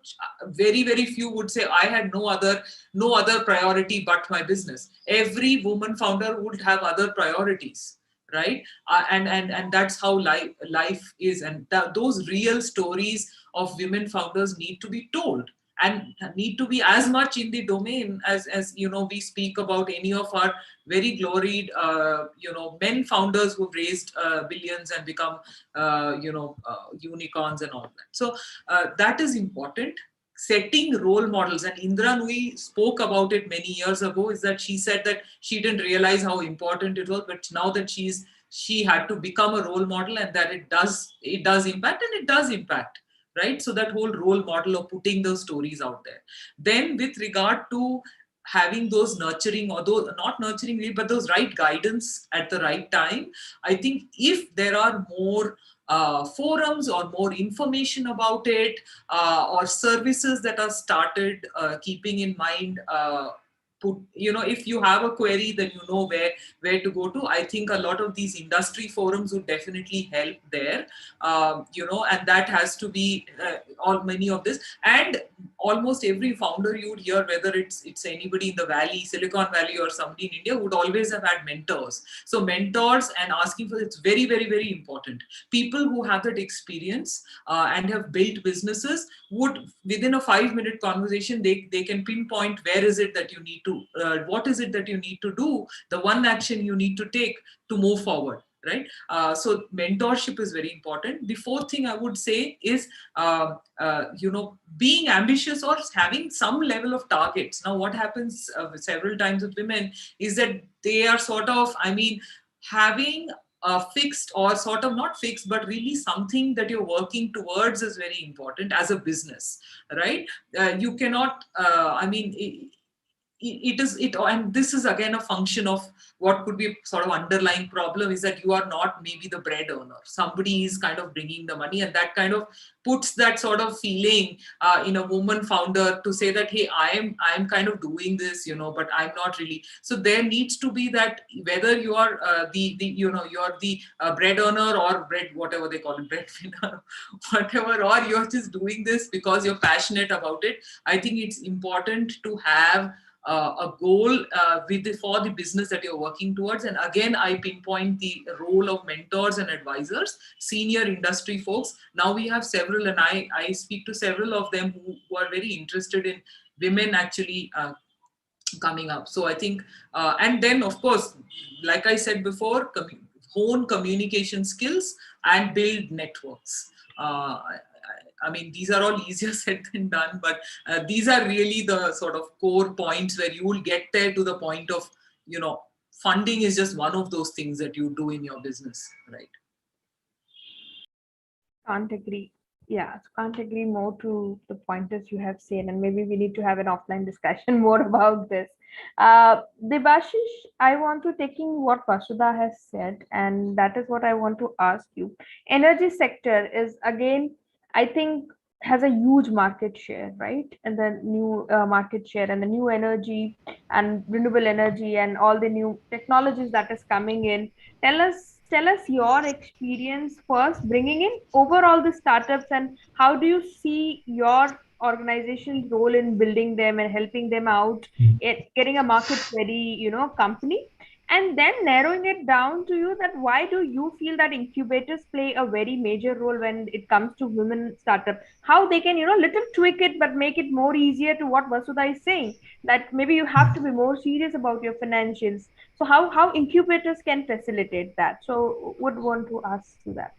very, very few would say, I had no other priority but my business. Every woman founder would have other priorities, right? And that's how life is. And those real stories of women founders need to be told, and need to be as much in the domain as you know, we speak about any of our very gloried men founders who've raised billions and become unicorns and all that. So that is important. Setting role models, and Indra Nui spoke about it many years ago, is that she said that she didn't realize how important it was, but now that she had to become a role model, and that it does impact, and it does impact, right? So that whole role model of putting those stories out there. Then with regard to having those nurturing, or those not nurturing, but those right guidance at the right time, I think if there are more forums or more information about it, or services that are started, keeping in mind, if you have a query, then you know where to go to. I think a lot of these industry forums would definitely help there, and that has to be many of this. And almost every founder you would hear, whether it's anybody in the Valley, Silicon Valley, or somebody in India, would always have had mentors. So mentors and asking for, it's very, very, very important. People who have that experience and have built businesses would, within a 5-minute conversation, they can pinpoint where is it that you need to, what is it that you need to do, the one action you need to take to move forward. Right. So mentorship is very important. The fourth thing I would say is, being ambitious or having some level of targets. Now, what happens several times with women is that they are sort of, having fixed, or sort of not fixed, but really something that you're working towards is very important as a business, right? You cannot, and this is again a function of what could be a sort of underlying problem, is that you are not maybe the bread earner. Somebody is kind of bringing the money, and that kind of puts that sort of feeling in a woman founder to say that, hey, I am kind of doing this, but I'm not really. So there needs to be that, whether you are you're the bread earner or bread, whatever they call it, breadwinner, whatever, or you're just doing this because you're passionate about it. I think it's important to have a goal for the business that you're working towards. And again, I pinpoint the role of mentors and advisors, senior industry folks. Now we have several, and I speak to several of them who are very interested in women actually coming up. So I think, and then of course, like I said before, hone communication skills and build networks. I mean, these are all easier said than done, but these are really the sort of core points where you will get there, to the point of, funding is just one of those things that you do in your business, right? Can't agree. Yeah, so can't agree more to the pointers you have said, and maybe we need to have an offline discussion more about this. Debashish, I want to taking what Vasudha has said, and that is what I want to ask you. Energy sector is again, I think, has a huge market share, right? And the new market share and the new energy and renewable energy and all the new technologies that is coming in. Tell us your experience first, bringing in overall the startups, and how do you see your organization's role in building them and helping them out, getting a market ready, company, and then narrowing it down to you that why do you feel that incubators play a very major role when it comes to women startup, how they can little tweak it but make it more easier, to what Vasudha is saying, that maybe you have to be more serious about your financials. So how incubators can facilitate that? So would want to ask you that.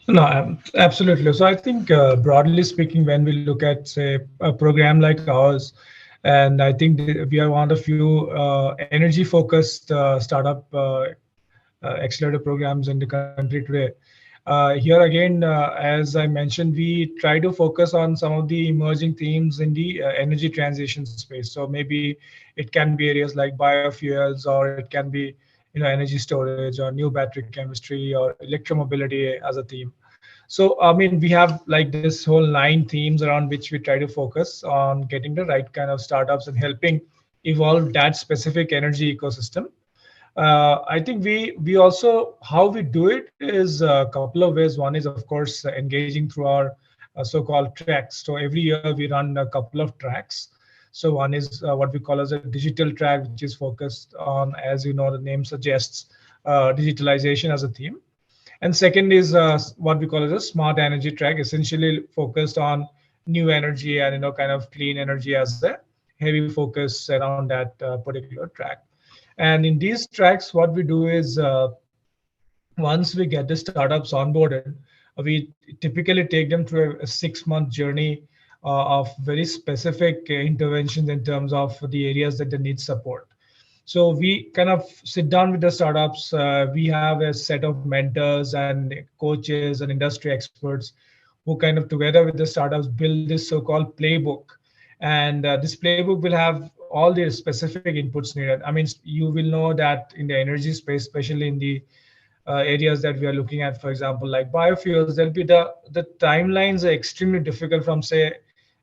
No, absolutely. So I think broadly speaking, when we look at, say, a program like ours, and I think we are one of the few energy-focused startup accelerator programs in the country today. Here again, as I mentioned, we try to focus on some of the emerging themes in the energy transition space. So maybe it can be areas like biofuels, or it can be energy storage, or new battery chemistry, or electromobility as a theme. So I mean, we have like this whole 9 themes around which we try to focus on getting the right kind of startups and helping evolve that specific energy ecosystem. I think we also, how we do it is a couple of ways. One is, of course, engaging through our so-called tracks. So every year we run a couple of tracks. So one is what we call as a digital track, which is focused on, as you know, the name suggests, digitalization as a theme. And second is what we call as a smart energy track, essentially focused on new energy and kind of clean energy as a heavy focus around that particular track. And in these tracks, what we do is once we get the startups onboarded, we typically take them through a 6-month journey of very specific interventions in terms of the areas that they need support. So we kind of sit down with the startups. We have a set of mentors and coaches and industry experts who kind of together with the startups build this so-called playbook. And this playbook will have all the specific inputs needed. I mean, you will know that in the energy space, especially in the areas that we are looking at, for example, like biofuels, there'll be the timelines are extremely difficult from, say,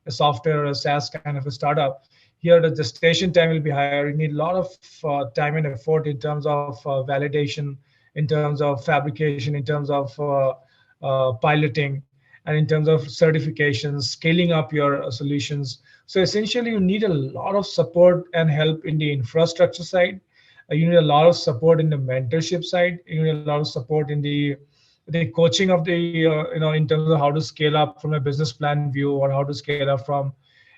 a software or a SaaS kind of a startup. Here, the gestation time will be higher. You need a lot of time and effort in terms of validation, in terms of fabrication, in terms of piloting, and in terms of certifications, scaling up your solutions. So essentially, you need a lot of support and help in the infrastructure side. You need a lot of support in the mentorship side. You need a lot of support in the coaching of the in terms of how to scale up from a business plan view, or how to scale up from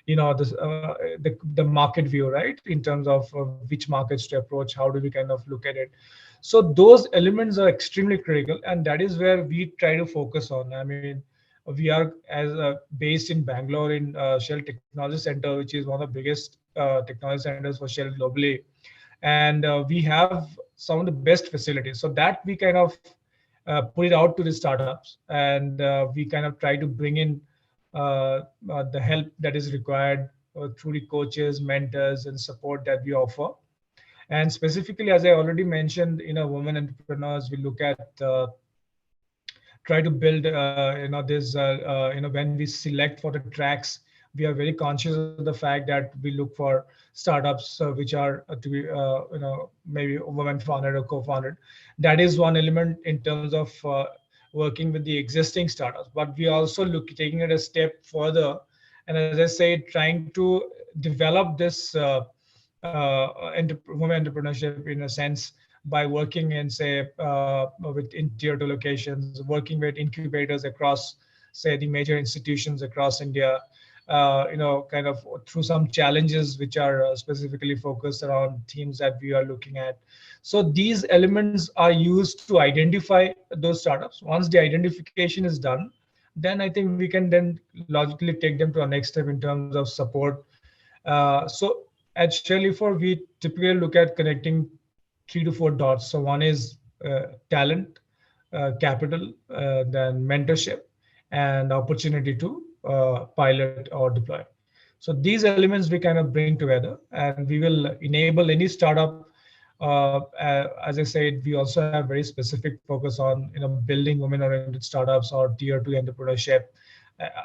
the market view, right? In terms of which markets to approach, how do we kind of look at it. So those elements are extremely critical, and that is where we try to focus on. I mean, we are based in Bangalore in Shell Technology Center, which is one of the biggest technology centers for Shell globally, and we have some of the best facilities. So that we kind of put it out to the startups, and we kind of try to bring in the help that is required through the coaches, mentors, and support that we offer. And specifically, as I already mentioned, women entrepreneurs, we look at try to build, this, when we select for the tracks, we are very conscious of the fact that we look for startups which are to be, maybe women founded or co-founded. That is one element in terms of working with the existing startups. But we also look taking it a step further, and as I said, trying to develop this women entrepreneurship in a sense by working in, say, in tier 2 locations, working with incubators across, say, the major institutions across India, kind of through some challenges which are specifically focused around themes that we are looking at. So these elements are used to identify those startups. Once the identification is done, then I think we can then logically take them to our next step in terms of support. So at Shelley4, we typically look at connecting 3 to 4 dots. So one is talent, capital, then mentorship, and opportunity to pilot or deploy. So these elements we kind of bring together, and we will enable any startup. As I said, we also have very specific focus on building women-oriented startups or tier 2 entrepreneurship,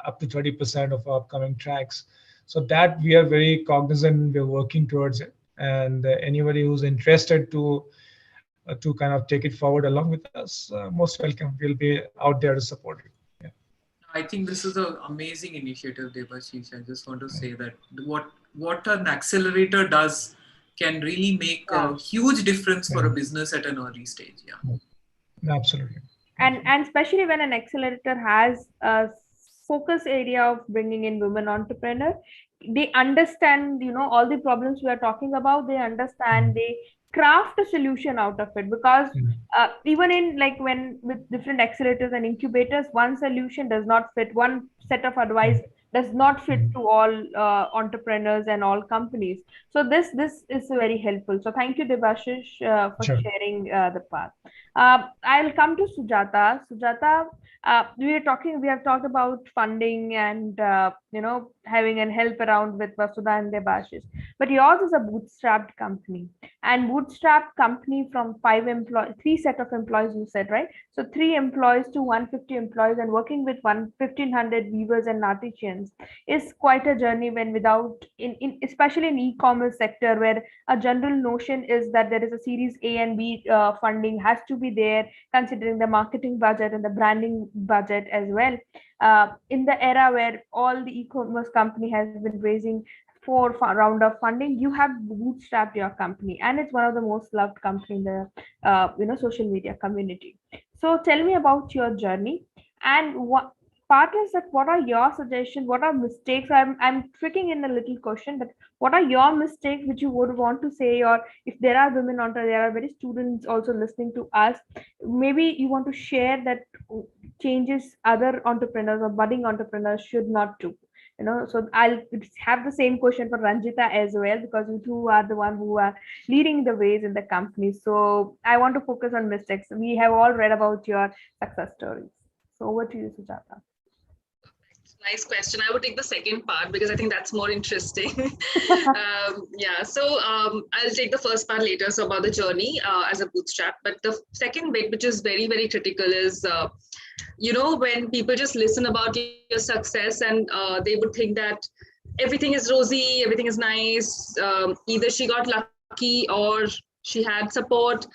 up to 30% of our upcoming tracks. So that we are very cognizant, we're working towards it. And anybody who's interested to kind of take it forward along with us, most welcome. We'll be out there to support you. Yeah. I think this is an amazing initiative, Debasis. I just want to say that what an accelerator does can really make a huge difference for a business at an early stage. Yeah. Absolutely. And especially when an accelerator has a focus area of bringing in women entrepreneurs, they understand, all the problems we are talking about, they understand, they craft a solution out of it, because even in when with different accelerators and incubators, one solution does not fit, one set of advice does not fit to all entrepreneurs and all companies. So this is very helpful. So thank you, Debasis, for sharing the path. I'll come to Sujata. Sujata, we have talked about funding and having an help around with Vasudha and Debasis, but yours is a bootstrapped company, and bootstrapped company from 3 set of employees, you said, right? So 3 employees to 150 employees, and working with 1,500 weavers and artisans is quite a journey, when especially in e-commerce sector, where a general notion is that there is a series A and B funding has to be there, considering the marketing budget and the branding budget as well. In the era where all the e-commerce company has been raising 4 round of funding, you have bootstrapped your company, and it's one of the most loved company in the social media community. So tell me about your journey, and what part is that, what are your suggestions, what are mistakes? I'm tricking in a little question, but what are your mistakes which you would want to say, or if there are women entrepreneurs, there are very students also listening to us, maybe you want to share that changes other entrepreneurs or budding entrepreneurs should not do. So I'll have the same question for Ranjita as well, because you two are the one who are leading the ways in the company. So I want to focus on mistakes. We have all read about your success stories. So over to you, Sujata. Nice question. I would take the second part because I think that's more interesting. So I'll take the first part later, so about the journey as a bootstrap. But the second bit, which is very, very critical, is when people just listen about your success, and they would think that everything is rosy, everything is nice, either she got lucky or she had support.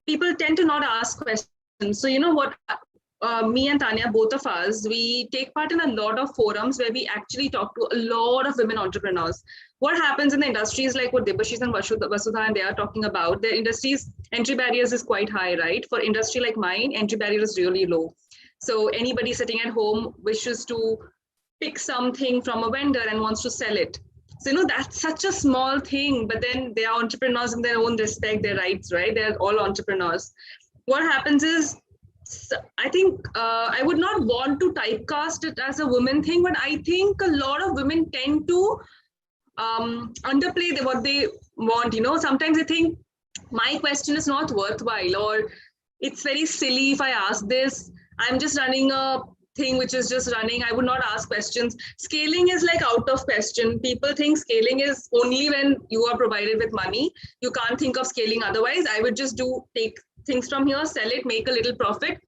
People tend to not ask questions. So what, me and Tanya, both of us, we take part in a lot of forums where we actually talk to a lot of women entrepreneurs. What happens in the industries like what Debasis and Vasudha and they are talking about, their industries entry barriers is quite high, right? For industry like mine, entry barrier is really low. So anybody sitting at home wishes to pick something from a vendor and wants to sell it. So, that's such a small thing, but then they are entrepreneurs in their own respect, their rights, right? They're all entrepreneurs. What happens is, I think I would not want to typecast it as a woman thing, but I think a lot of women tend to underplay what they want. Sometimes I think my question is not worthwhile, or it's very silly if I ask this. I'm just running a thing which is just running. I would not ask questions. Scaling is like out of question. People think scaling is only when you are provided with money. You can't think of scaling otherwise. I would just take things from here, sell it, make a little profit.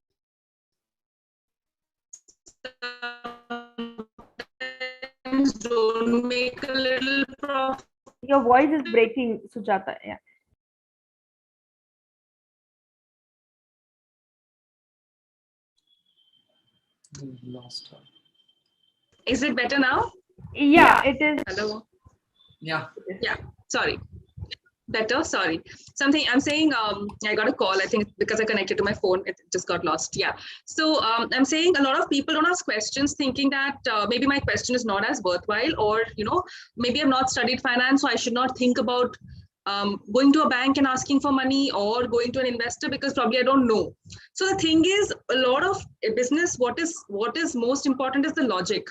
Don't make a little profit. Your voice is breaking, Sujata. Yeah. We lost her. Is it better now? Yeah, it is. Hello. Yeah. Yeah. Sorry. Better. Sorry. Something I'm saying. I got a call. I think because I connected to my phone, it just got lost. Yeah. So I'm saying a lot of people don't ask questions, thinking that maybe my question is not as worthwhile, or maybe I've not studied finance, so I should not think about going to a bank and asking for money, or going to an investor because probably I don't know. So the thing is, a lot of business, what is most important is the logic.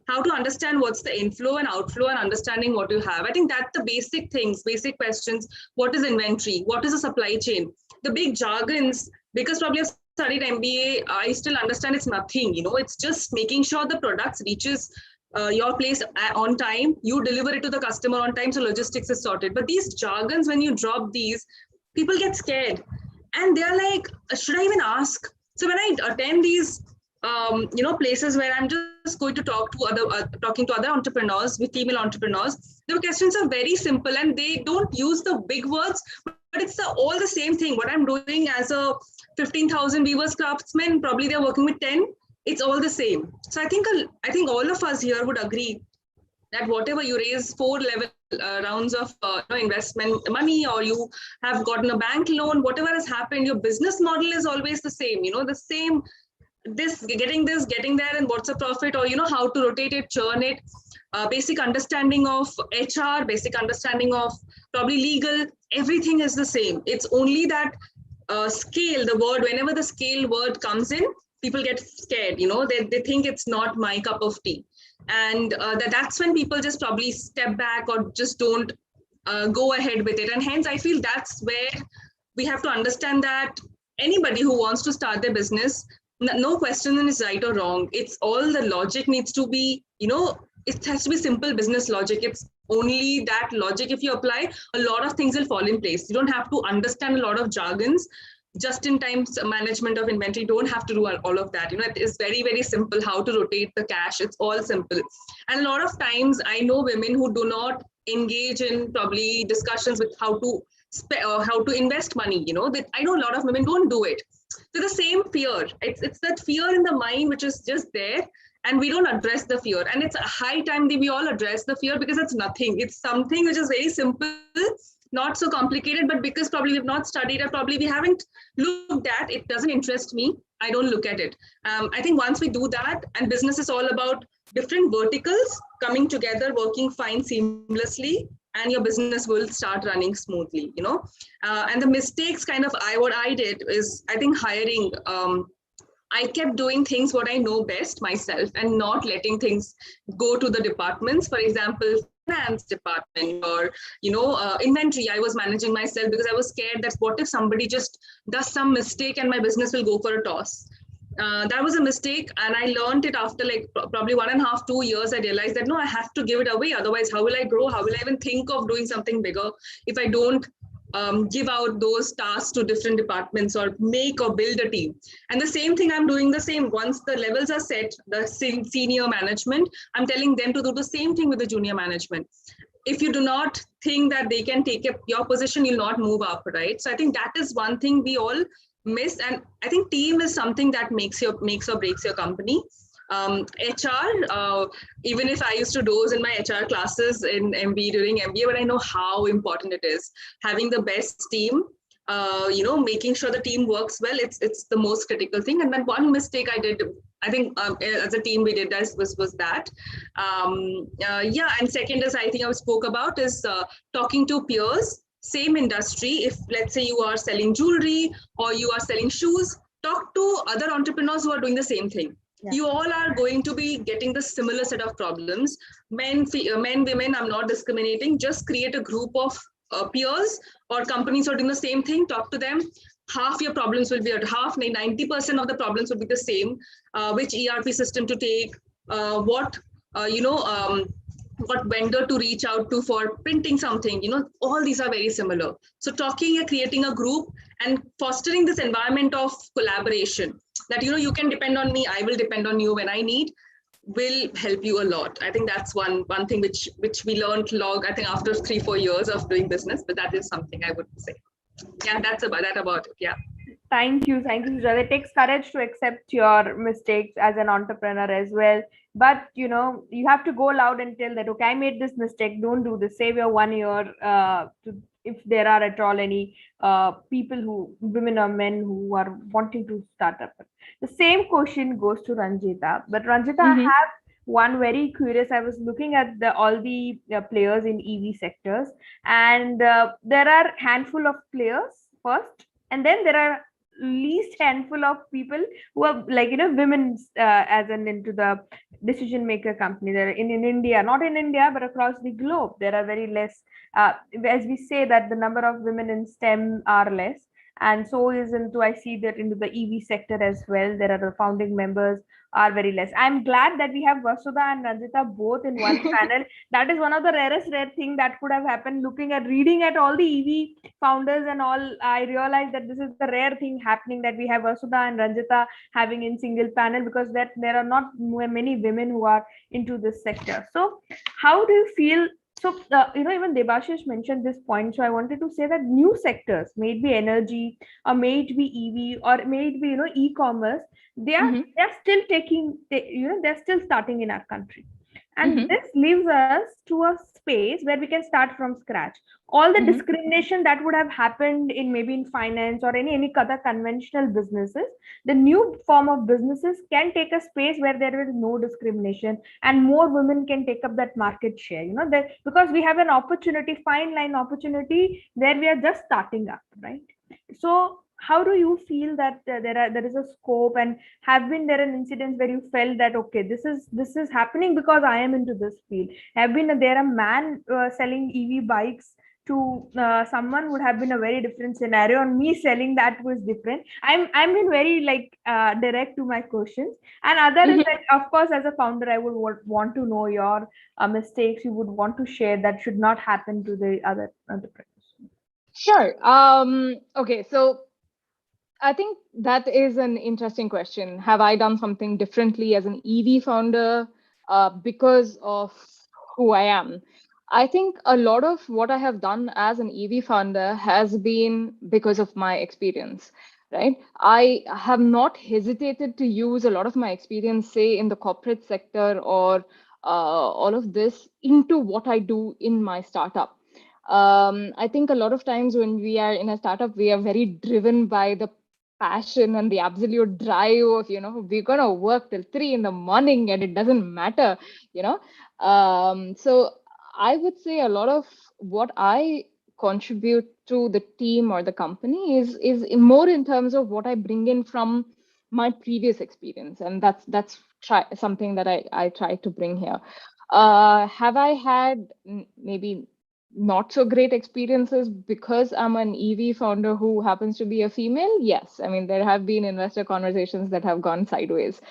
How to understand what's the inflow and outflow, and understanding what you have. I think that's the basic things, basic questions. What is inventory? What is a supply chain? The big jargons, because probably I've studied MBA, I still understand it's nothing, it's just making sure the products reaches your place on time, you deliver it to the customer on time, so logistics is sorted. But these jargons, when you drop these, people get scared and they're like, should I even ask? So when I attend these places where I'm just going to talking to other entrepreneurs, with female entrepreneurs, the questions are very simple and they don't use the big words, but it's all the same thing. What I'm doing as a 15,000 weavers craftsman, probably they're working with 10. It's all the same. So I think all of us here would agree that whatever you raise 4 level rounds of investment money, or you have gotten a bank loan, whatever has happened, your business model is always the same. The same. Getting there, and what's the profit, or how to rotate it, churn it, basic understanding of HR, basic understanding of probably legal, everything is the same. It's only that scale, the word, whenever the scale word comes in, people get scared, they think it's not my cup of tea, and that's when people just probably step back or just don't go ahead with it. And hence I feel that's where we have to understand that anybody who wants to start their business, no question is right or wrong. It's all the logic needs to be, it has to be simple business logic. It's only that logic, if you apply, a lot of things will fall in place. You don't have to understand a lot of jargons. Just in time management of inventory, don't have to do all of that. It is very, very simple how to rotate the cash. It's all simple. And a lot of times I know women who do not engage in probably discussions with how to invest money. I know a lot of women don't do it. So the same fear, it's that fear in the mind which is just there, and we don't address the fear. And it's a high time that we all address the fear, because it's nothing. It's something which is very simple, not so complicated, but because probably we've not studied or probably we haven't looked at, it doesn't interest me, I don't look at it. I think once we do that, and business is all about different verticals coming together, working fine seamlessly, and your business will start running smoothly, and the mistakes what I did is, I think hiring, I kept doing things what I know best myself and not letting things go to the departments. For example, finance department or, inventory, I was managing myself because I was scared that what if somebody just does some mistake and my business will go for a toss. That was a mistake, and I learned it after probably 1.5 to 2 years. I realized that no, I have to give it away. Otherwise, how will I grow? How will I even think of doing something bigger if I don't give out those tasks to different departments or make or build a team? And the same thing, I'm doing the same. Once the levels are set, the senior management, I'm telling them to do the same thing with the junior management. If you do not think that they can take up your position, you'll not move up, right? So I think that is one thing we all miss, and I think team is something that makes or breaks your company. HR, even if I used to doze in my HR classes in MBA during MBA, but I know how important it is having the best team. Making sure the team works well. It's the most critical thing. And then one mistake I did, I think as a team we did was that. And second is, I think I spoke about is talking to peers. Same industry, if let's say you are selling jewelry or you are selling shoes, talk to other entrepreneurs who are doing the same thing. Yeah. You all are going to be getting the similar set of problems. Men, women, I'm not discriminating. Just create a group of peers or companies who are doing the same thing. Talk to them. half your problems will be at half, 90% of the problems will be the same. Which ERP system to take, what vendor to reach out to for printing something, all these are very similar. So talking and creating a group and fostering this environment of collaboration that, you can depend on me, I will depend on you when I need, will help you a lot. I think that's one thing which we learned I think after 3-4 years of doing business, but that is something I would say. Yeah, that's about it. Yeah. Thank you, Sujata. It takes courage to accept your mistakes as an entrepreneur as well. But you have to go loud and tell that, okay, I made this mistake. Don't do this. Save your 1 year. If there are at all any people women or men who are wanting to start up. The same question goes to Ranjita. But Ranjita, I have one very curious. I was looking at all the players in EV sectors, and there are handful of players first, and then there are least handful of people who are women as an into the decision maker company. They're in India, not in India, but across the globe. There are very less, as we say that the number of women in STEM are less. And so I see that into the EV sector as well. There are the founding members are very less. I'm glad that we have Vasudha and Ranjita both in one panel. That is one of the rare thing that could have happened. Reading at all the EV founders and all, I realized that this is the rare thing happening, that we have Vasudha and Ranjita having in single panel, because that there are not many women who are into this sector. So how do you feel? So, even Debasis mentioned this point. So I wanted to say that new sectors, may it be energy or may it be EV or may it be, e-commerce, they're still they're still starting in our country. And this leaves us to a space where we can start from scratch. All the discrimination that would have happened in finance or any other conventional businesses, the new form of businesses can take a space where there is no discrimination and more women can take up that market share, because we have an opportunity, fine line opportunity, where we are just starting up, right? So how do you feel that there is a scope, and have been there an incidents where you felt that, okay, this is happening because I am into this field? Have been there a man selling EV bikes to someone would have been a very different scenario, and me selling that was different. I'm been very direct to my questions. And other is that, of course, as a founder, I would want to know your mistakes you would want to share that should not happen to the other entrepreneurs. Sure. Okay, so I think that is an interesting question. Have I done something differently as an EV founder because of who I am? I think a lot of what I have done as an EV founder has been because of my experience, right? I have not hesitated to use a lot of my experience, say in the corporate sector or all of this, into what I do in my startup. I think a lot of times when we are in a startup, we are very driven by the passion and the absolute drive of, we're going to work till 3 a.m. and it doesn't matter, so I would say a lot of what I contribute to the team or the company is more in terms of what I bring in from my previous experience. And that's something that I try to bring here. Have I had maybe not so great experiences because I'm an EV founder who happens to be a female? Yes. I mean, there have been investor conversations that have gone sideways.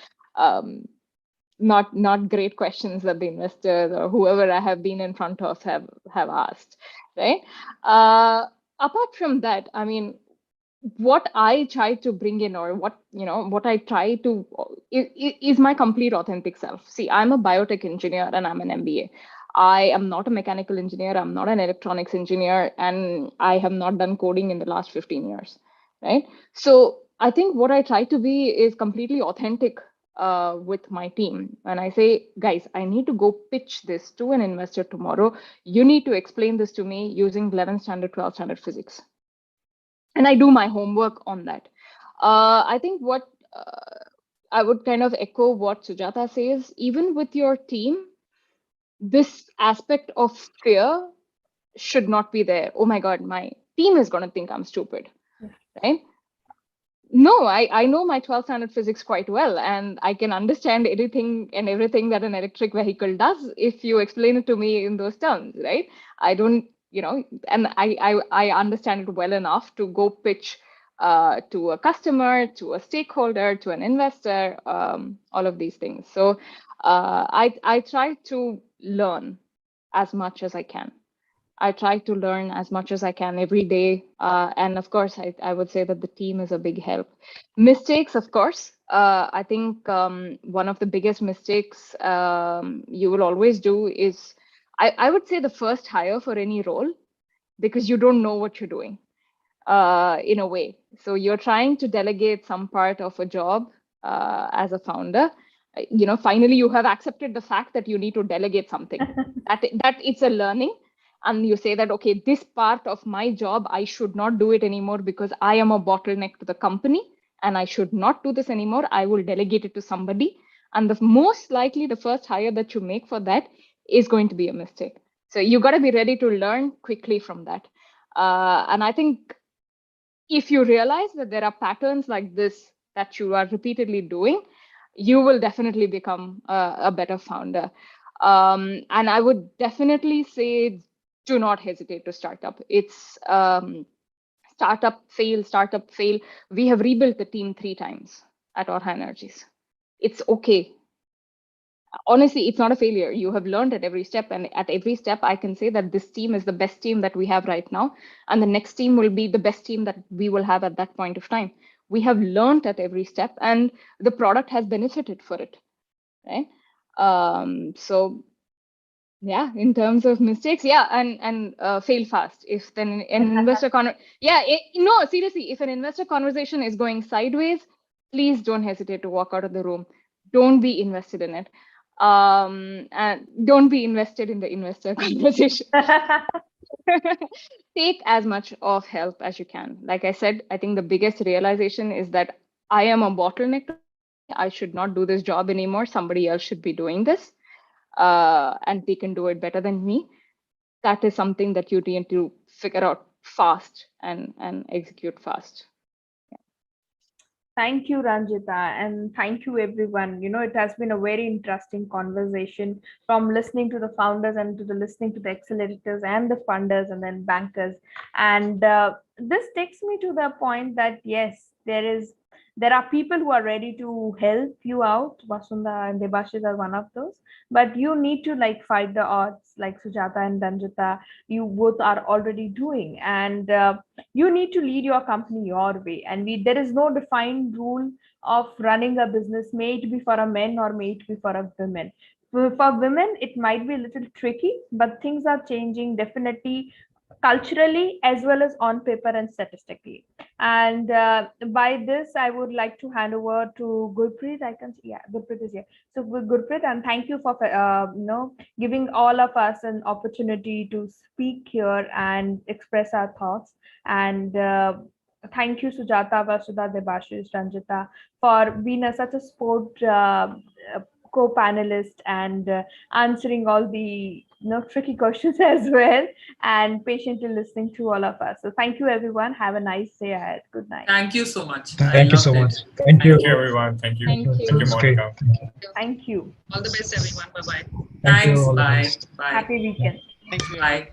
Not great questions that the investors or whoever I have been in front of have asked, right? Apart from that, I mean, what I try to bring in, or what I try to is my complete authentic self. See, I'm a biotech engineer and I'm an MBA. I am not a mechanical engineer. I'm not an electronics engineer, and I have not done coding in the last 15 years, right? So I think what I try to be is completely authentic with my team. And I say, guys, I need to go pitch this to an investor tomorrow. You need to explain this to me using 11th standard, 12th standard physics. And I do my homework on that. I think what I would kind of echo what Sujata says, even with your team, this aspect of fear should not be there. Oh my God, my team is going to think I'm stupid, right? No, I know my 12th standard physics quite well, and I can understand anything and everything that an electric vehicle does if you explain it to me in those terms, right? I don't, and I understand it well enough to go pitch to a customer, to a stakeholder, to an investor, all of these things. So I try to learn as much as I can. I try to learn as much as I can every day. And of course, I would say that the team is a big help. Mistakes, of course. I think one of the biggest mistakes you will always do is, I would say, the first hire for any role, because you don't know what you're doing in a way. So you're trying to delegate some part of a job as a founder. Finally, you have accepted the fact that you need to delegate something, that it's a learning. And you say that, okay, this part of my job, I should not do it anymore because I am a bottleneck to the company and I should not do this anymore. I will delegate it to somebody. And the most likely, the first hire that you make for that is going to be a mistake. So you got to be ready to learn quickly from that. And I think if you realize that there are patterns like this that you are repeatedly doing, you will definitely become a better founder. And I would definitely say, do not hesitate to start up. It's startup fail. We have rebuilt the team 3 times at Aura Energies. It's okay. Honestly, it's not a failure. You have learned at every step, and at every step, I can say that this team is the best team that we have right now, and the next team will be the best team that we will have at that point of time. We have learned at every step, and the product has benefited for it, right? So yeah, in terms of mistakes, and fail fast. If then an investor seriously, if an investor conversation is going sideways, please don't hesitate to walk out of the room. Don't be invested in it. And don't be invested in the investor conversation. Take as much of help as you can. Like I said, I think the biggest realization is that I am a bottleneck. I should not do this job anymore. Somebody else should be doing this. And they can do it better than me. That is something that you need to figure out fast and execute fast. Yeah. Thank you, Ranjita, and thank you, everyone. It has been a very interesting conversation, from listening to the founders and to the listening to the accelerators and the funders and then bankers. And this takes me to the point that, yes, there are people who are ready to help you out. Vasudha and Debasis are one of those. But you need to fight the odds, like Sujata and Ranjita, you both are already doing. And you need to lead your company your way. And there is no defined rule of running a business, may it be for a man or may it be for a woman. For women, it might be a little tricky, but things are changing definitely, culturally as well as on paper and statistically. And by this, I would like to hand over to Gurpreet. Gurpreet is here. So Gurpreet, and thank you for giving all of us an opportunity to speak here and express our thoughts. And thank you, Sujata, Vasudha, Debasis, Ranjita, for being such a sport co-panelist and answering all the tricky questions as well, and patiently listening to all of us. So thank you, everyone. Have a nice day ahead. Good night. Thank you so much. Thank you so much. Thank you, everyone. Thank you. Thank you. Thank you, Monica. Thank you. All the best, everyone. Bye-bye. Thanks. All the Bye. best. Bye. Happy weekend. Thank you. Bye.